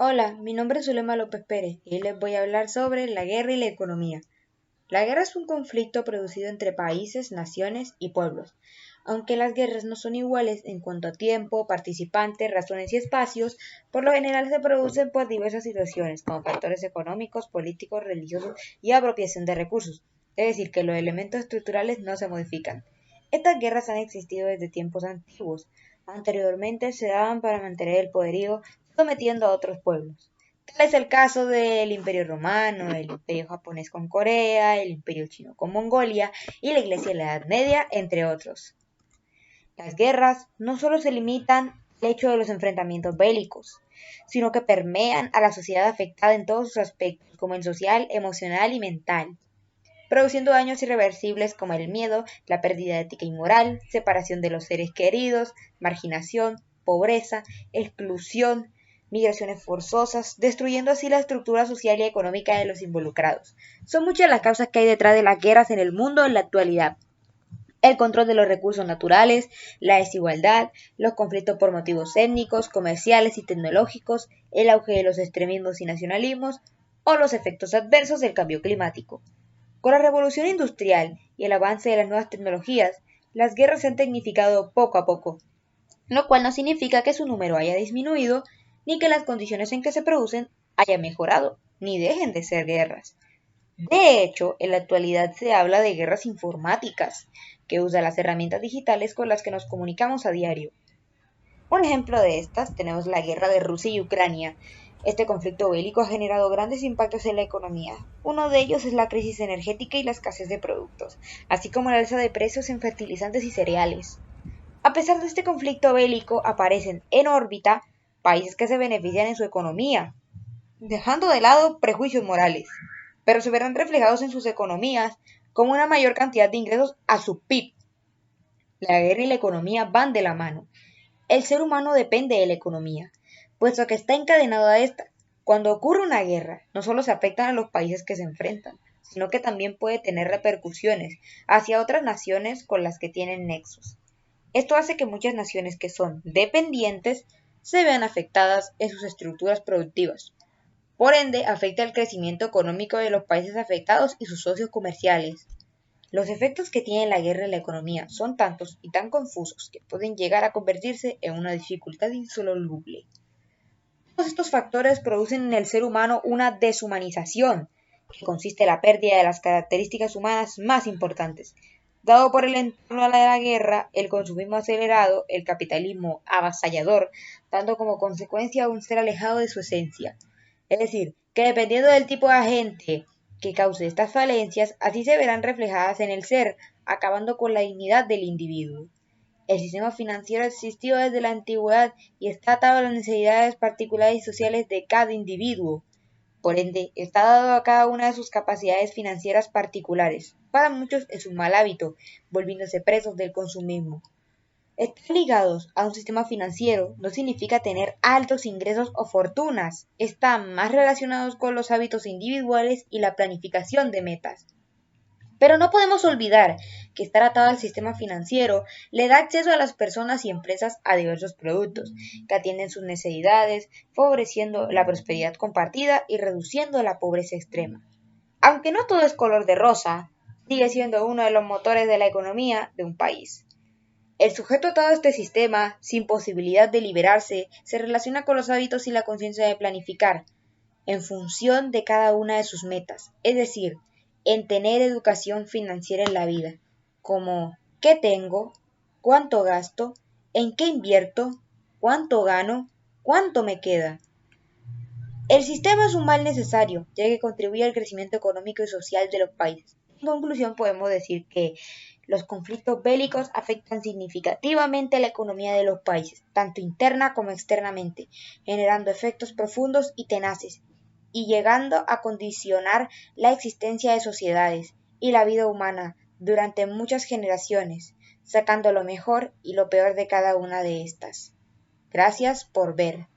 Hola, mi nombre es Zulema López Pérez y hoy les voy a hablar sobre la guerra y la economía. La guerra es un conflicto producido entre países, naciones y pueblos. Aunque las guerras no son iguales en cuanto a tiempo, participantes, razones y espacios, por lo general se producen por diversas situaciones, como factores económicos, políticos, religiosos y apropiación de recursos. Es decir, que los elementos estructurales no se modifican. Estas guerras han existido desde tiempos antiguos. Anteriormente se daban para mantener el poderío sometiendo a otros pueblos. Tal es el caso del Imperio Romano, el Imperio Japonés con Corea, el Imperio Chino con Mongolia y la Iglesia de la Edad Media, entre otros. Las guerras no solo se limitan al hecho de los enfrentamientos bélicos, sino que permean a la sociedad afectada en todos sus aspectos, como el social, emocional y mental, produciendo daños irreversibles como el miedo, la pérdida ética y moral, separación de los seres queridos, marginación, pobreza, exclusión, migraciones forzosas, destruyendo así la estructura social y económica de los involucrados. Son muchas las causas que hay detrás de las guerras en el mundo en la actualidad. El control de los recursos naturales, la desigualdad, los conflictos por motivos étnicos, comerciales y tecnológicos, el auge de los extremismos y nacionalismos, o los efectos adversos del cambio climático. Con la revolución industrial y el avance de las nuevas tecnologías, las guerras se han tecnificado poco a poco, lo cual no significa que su número haya disminuido, ni que las condiciones en que se producen hayan mejorado, ni dejen de ser guerras. De hecho, en la actualidad se habla de guerras informáticas, que usan las herramientas digitales con las que nos comunicamos a diario. Un ejemplo de estas tenemos la guerra de Rusia y Ucrania. Este conflicto bélico ha generado grandes impactos en la economía. Uno de ellos es la crisis energética y la escasez de productos, así como la alza de precios en fertilizantes y cereales. A pesar de este conflicto bélico, aparecen en órbita países que se benefician en su economía, dejando de lado prejuicios morales, pero se verán reflejados en sus economías como una mayor cantidad de ingresos a su PIB. La guerra y la economía van de la mano. El ser humano depende de la economía, puesto que está encadenado a esta. Cuando ocurre una guerra, no solo se afectan a los países que se enfrentan, sino que también puede tener repercusiones hacia otras naciones con las que tienen nexos. Esto hace que muchas naciones que son dependientes se vean afectadas en sus estructuras productivas. Por ende, afecta el crecimiento económico de los países afectados y sus socios comerciales. Los efectos que tiene la guerra en la economía son tantos y tan confusos que pueden llegar a convertirse en una dificultad insoluble. Todos estos factores producen en el ser humano una deshumanización, que consiste en la pérdida de las características humanas más importantes, dado por el entorno a la guerra, el consumismo acelerado, el capitalismo avasallador, dando como consecuencia un ser alejado de su esencia. Es decir, que dependiendo del tipo de agente que cause estas falencias, así se verán reflejadas en el ser, acabando con la dignidad del individuo. El sistema financiero existió desde la antigüedad y está atado a las necesidades particulares y sociales de cada individuo. Por ende, está dado a cada una de sus capacidades financieras particulares. Para muchos es un mal hábito, volviéndose presos del consumismo. Estar ligados a un sistema financiero no significa tener altos ingresos o fortunas, están más relacionados con los hábitos individuales y la planificación de metas. Pero no podemos olvidar que estar atado al sistema financiero le da acceso a las personas y empresas a diversos productos que atienden sus necesidades, favoreciendo la prosperidad compartida y reduciendo la pobreza extrema. Aunque no todo es color de rosa, sigue siendo uno de los motores de la economía de un país. El sujeto atado a este sistema, sin posibilidad de liberarse, se relaciona con los hábitos y la conciencia de planificar, en función de cada una de sus metas, es decir, en tener educación financiera en la vida, como ¿qué tengo? ¿Cuánto gasto? ¿En qué invierto? ¿Cuánto gano? ¿Cuánto me queda? El sistema es un mal necesario, ya que contribuye al crecimiento económico y social de los países. En conclusión, podemos decir que los conflictos bélicos afectan significativamente a la economía de los países, tanto interna como externamente, generando efectos profundos y tenaces, y llegando a condicionar la existencia de sociedades y la vida humana durante muchas generaciones, sacando lo mejor y lo peor de cada una de estas. Gracias por ver.